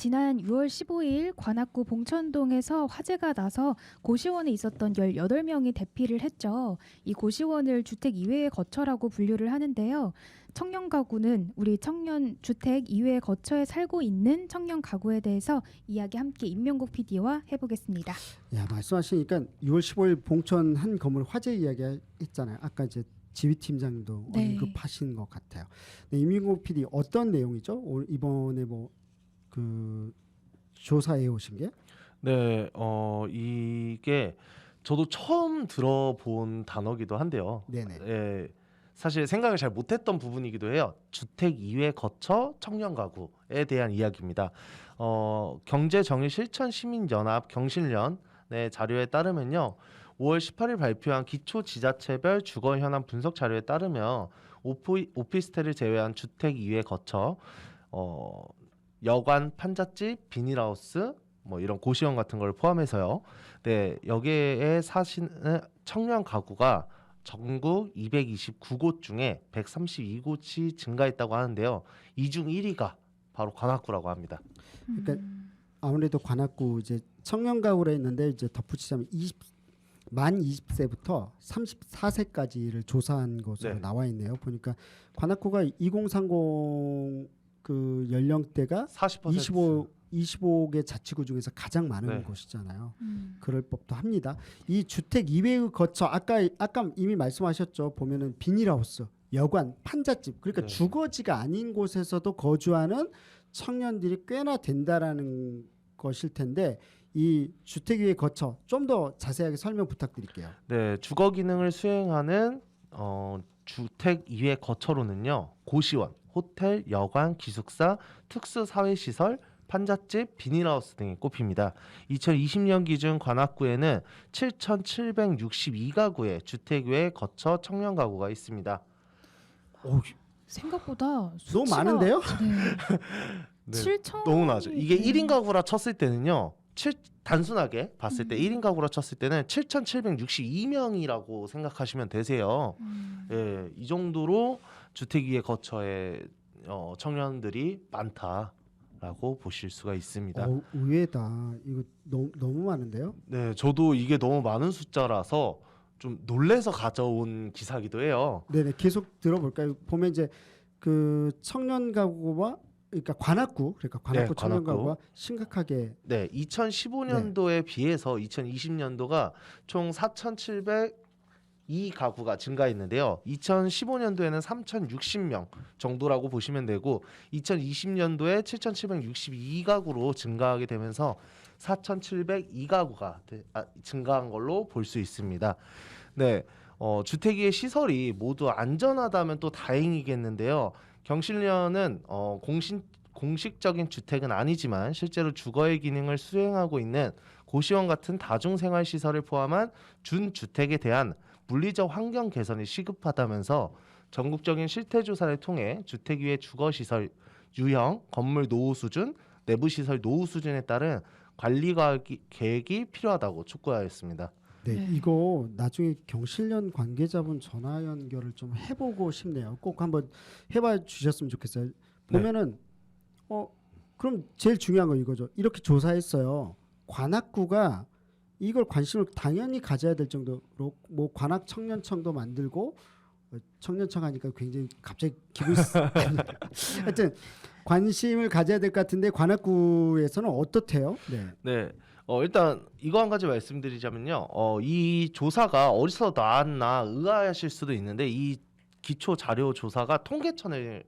지난 6월 15일 관악구 봉천동에서 화재가 나서 고시원에 있었던 18명이 대피를 했죠. 이 고시원을 주택 이외의 거처라고 분류를 하는데요. 청년 가구는 우리 청년 주택 이외의 거처에 살고 있는 청년 가구에 대해서 이야기 함께 임명국 PD와 해보겠습니다. 야, 말씀하시니까 6월 15일 봉천 한 건물 화재 이야기 했잖아요. 아까 이제 지휘팀장도 네. 언급하신 것 같아요. 네, 임민국 PD 어떤 내용이죠? 오늘 이번에 그 조사해 오신 게? 네, 이게 저도 처음 들어본 단어기도 한데요. 네네. 예, 사실 생각을 잘 못했던 부분이기도 해요. 주택 이외 거처 청년 가구에 대한 이야기입니다. 경제정의실천시민연합 경실련의 자료에 따르면요. 5월 18일 발표한 기초지자체별 주거 현황 분석 자료에 따르면 오피스텔을 제외한 주택 이외 거처, 여관, 판잣집, 비닐하우스, 뭐 이런 고시원 같은 걸 포함해서요. 네, 여기에 사시는 청년 가구가 전국 229곳 중에 132곳이 증가했다고 하는데요. 이 중 1위가 바로 관악구라고 합니다. 그러니까 아무래도 관악구 이제 청년 가구라 했는데 이제 덧붙이자면 만 20세부터 34세까지를 조사한 것으로 네. 나와 있네요. 보니까 관악구가 2030 그 연령대가 40%. 25개 자치구 중에서 가장 많은 네. 곳이잖아요. 그럴 법도 합니다. 이 주택 이외의 거처 아까 이미 말씀하셨죠. 보면은 비닐하우스, 여관, 판잣집 그러니까 네. 주거지가 아닌 곳에서도 거주하는 청년들이 꽤나 된다라는 것일 텐데 이 주택 이외의 거처 좀 더 자세하게 설명 부탁드릴게요. 네, 주거 기능을 수행하는 주택 이외 거처로는요. 고시원, 호텔, 여관, 기숙사, 특수 사회 시설, 판잣집, 비닐하우스 등이 꼽힙니다. 2020년 기준 관악구에는 7,762가구의 주택 외 거처 청년 가구가 있습니다. 생각보다 너무 수치가 많은데요? 네. 네, 7천 너무 나죠. 이게 1인 가구라 쳤을 때는요. 단순하게 봤을 때 1인 가구라 쳤을 때는 7,762명이라고 생각하시면 되세요. 예, 이 정도로 주택 위에 거처에 청년들이 많다라고 보실 수가 있습니다. 의외다. 이거 너무 많은데요? 네, 저도 이게 너무 많은 숫자라서 좀 놀래서 가져온 기사기도 해요. 네네, 계속 들어볼까요? 보면 이제 그 청년 가구와 그러니까 관악구 네, 청년 관악구. 가구가 심각하게 네, 2015년도에 비해서 2020년도가 총 4,702가구가 증가했는데요. 2015년도에는 3,060명 정도라고 보시면 되고 2020년도에 7,762가구로 증가하게 되면서 4,702가구가 증가한 걸로 볼 수 있습니다. 네, 주택위의 시설이 모두 안전하다면 또 다행이겠는데요. 경실련은 공식적인 주택은 아니지만 실제로 주거의 기능을 수행하고 있는 고시원 같은 다중생활시설을 포함한 준주택에 대한 물리적 환경 개선이 시급하다면서 전국적인 실태조사를 통해 주택 위의 주거시설 유형, 건물 노후 수준, 내부시설 노후 수준에 따른 관리 계획이 필요하다고 촉구하였습니다. 네, 네. 이거 나중에 경실련 관계자분 전화 연결을 좀 해보고 싶네요. 꼭 한번 해봐 주셨으면 좋겠어요. 보면은 그럼 제일 중요한 건 이거죠. 이렇게 조사했어요. 관악구가 이걸 관심을 당연히 가져야 될 정도로 뭐 관악 청년청도 만들고 청년청 하니까 굉장히 갑자기 기분이 하여튼 관심을 가져야 될 것 같은데 관악구에서는 어떻대요? 네. 네. 일단 이거 한 가지 말씀드리자면요. 이 조사가 어디서 나왔나 의아하실 수도 있는데 이 기초 자료 조사가 통계청을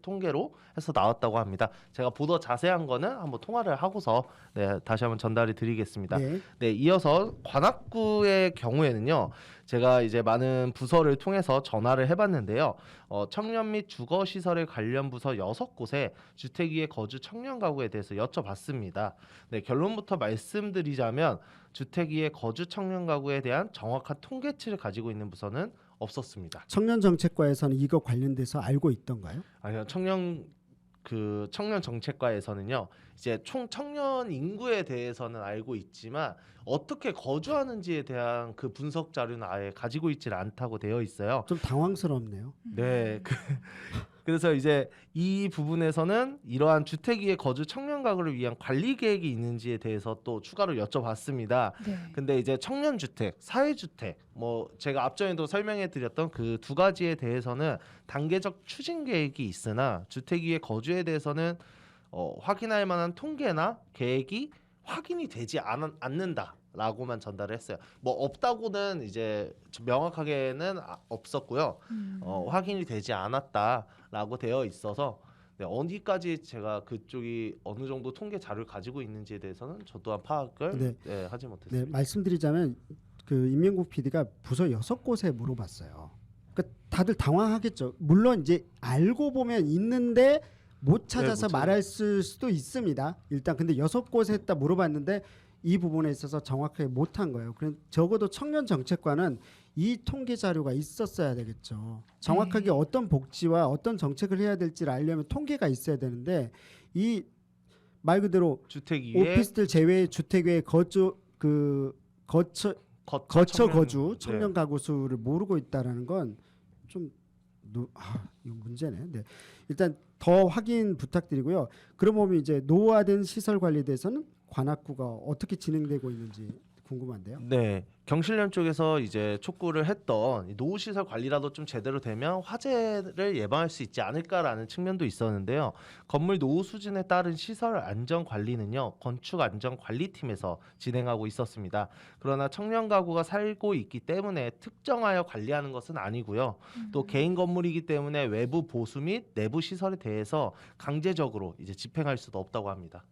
통계로 해서 나왔다고 합니다. 제가 보더 자세한 거는 한번 통화를 하고서 다시 한번 전달해 드리겠습니다. 네. 네, 이어서 관악구의 경우에는요. 제가 이제 많은 부서를 통해서 전화를 해봤는데요. 청년 및 주거시설에 관련 부서 6곳에 주택 위에 거주 청년 가구에 대해서 여쭤봤습니다. 네, 결론부터 말씀드리자면 주택 위에 거주 청년 가구에 대한 정확한 통계치를 가지고 있는 부서는 없었습니다. 청년정책과에서는 이거 관련돼서 알고 있던가요? 아니요, 청년 정책과에서는요, 이제 총 청년 인구에 대해서는 알고 있지만 어떻게 거주하는지에 대한 그 분석 자료는 아예 가지고 있질 않다고 되어 있어요. 좀 당황스럽네요. 네, 그래서 이제 이 부분에서는 이러한 주택 위에 거주 청년 가구를 위한 관리 계획이 있는지에 대해서 또 추가로 여쭤봤습니다. 네. 근데 이제 청년 주택, 사회 주택, 뭐 제가 앞전에도 설명해 드렸던 그 두 가지에 대해서는 단계적 추진 계획이 있으나 주택 위에 거주에 대해서는 확인할 만한 통계나 계획이 확인이 되지 않는다라고만 전달을 했어요. 뭐 없다고는 이제 명확하게는 없었고요. 확인이 되지 않았다라고 되어 있어서 네, 어디까지 제가 그쪽이 어느 정도 통계 자료를 가지고 있는지에 대해서는 저 또한 파악을 네. 네, 하지 못했습니다. 네, 말씀드리자면 그 임명국 PD가 부서 6곳에 물어봤어요. 그러니까 다들 당황하겠죠. 물론 이제 알고 보면 있는데 못 찾아서 못 말할 수도 있습니다. 일단 근데 6곳에 했다 물어봤는데 이 부분에 있어서 정확하게 못한 거예요. 그럼 적어도 청년 정책관은 이 통계 자료가 있었어야 되겠죠. 정확하게 어떤 복지와 어떤 정책을 해야 될지를 알려면 통계가 있어야 되는데 이 말 그대로 주택 위에 오피스텔 제외 주택 외에 거주 거처 거주 청년 가구 수를 모르고 있다라는 건 좀 이거 문제네. 네. 일단 더 확인 부탁드리고요. 그럼 보면 이제 노후화된 시설 관리에 대해서는 관악구가 어떻게 진행되고 있는지 궁금한데요. 네, 경실련 쪽에서 이제 촉구를 했던 이 노후시설 관리라도 좀 제대로 되면 화재를 예방할 수 있지 않을까라는 측면도 있었는데요. 건물 노후 수준에 따른 시설 안전 관리는요, 건축 안전 관리팀에서 진행하고 있었습니다. 그러나 청년 가구가 살고 있기 때문에 특정하여 관리하는 것은 아니고요. 또 개인 건물이기 때문에 외부 보수 및 내부 시설에 대해서 강제적으로 이제 집행할 수도 없다고 합니다.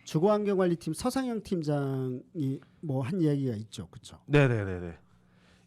주거환경관리팀 서상영 팀장이 뭐 한 이야기가 있죠, 그렇죠? 네네네네.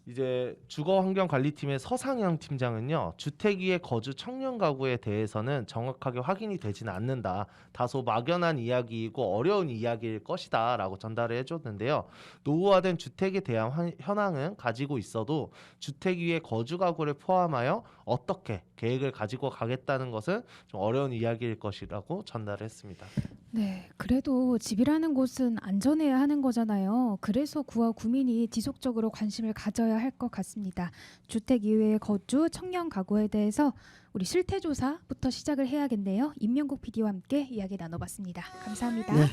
이제 주거환경관리팀의 서상영 팀장은요, 주택 위에 거주 청년 가구에 대해서는 정확하게 확인이 되지는 않는다. 다소 막연한 이야기이고 어려운 이야기일 것이다라고 전달을 해줬는데요. 노후화된 주택에 대한 현황은 가지고 있어도 주택 위에 거주 가구를 포함하여 어떻게 계획을 가지고 가겠다는 것은 좀 어려운 이야기일 것이라고 전달을 했습니다. 네, 그래도 집이라는 곳은 안전해야 하는 거잖아요. 그래서 구와 구민이 지속적으로 관심을 가져야 할 것 같습니다. 주택 이외의 거주, 청년 가구에 대해서 우리 실태 조사부터 시작을 해야겠네요. 임명국 PD와 함께 이야기 나눠봤습니다. 감사합니다. 네,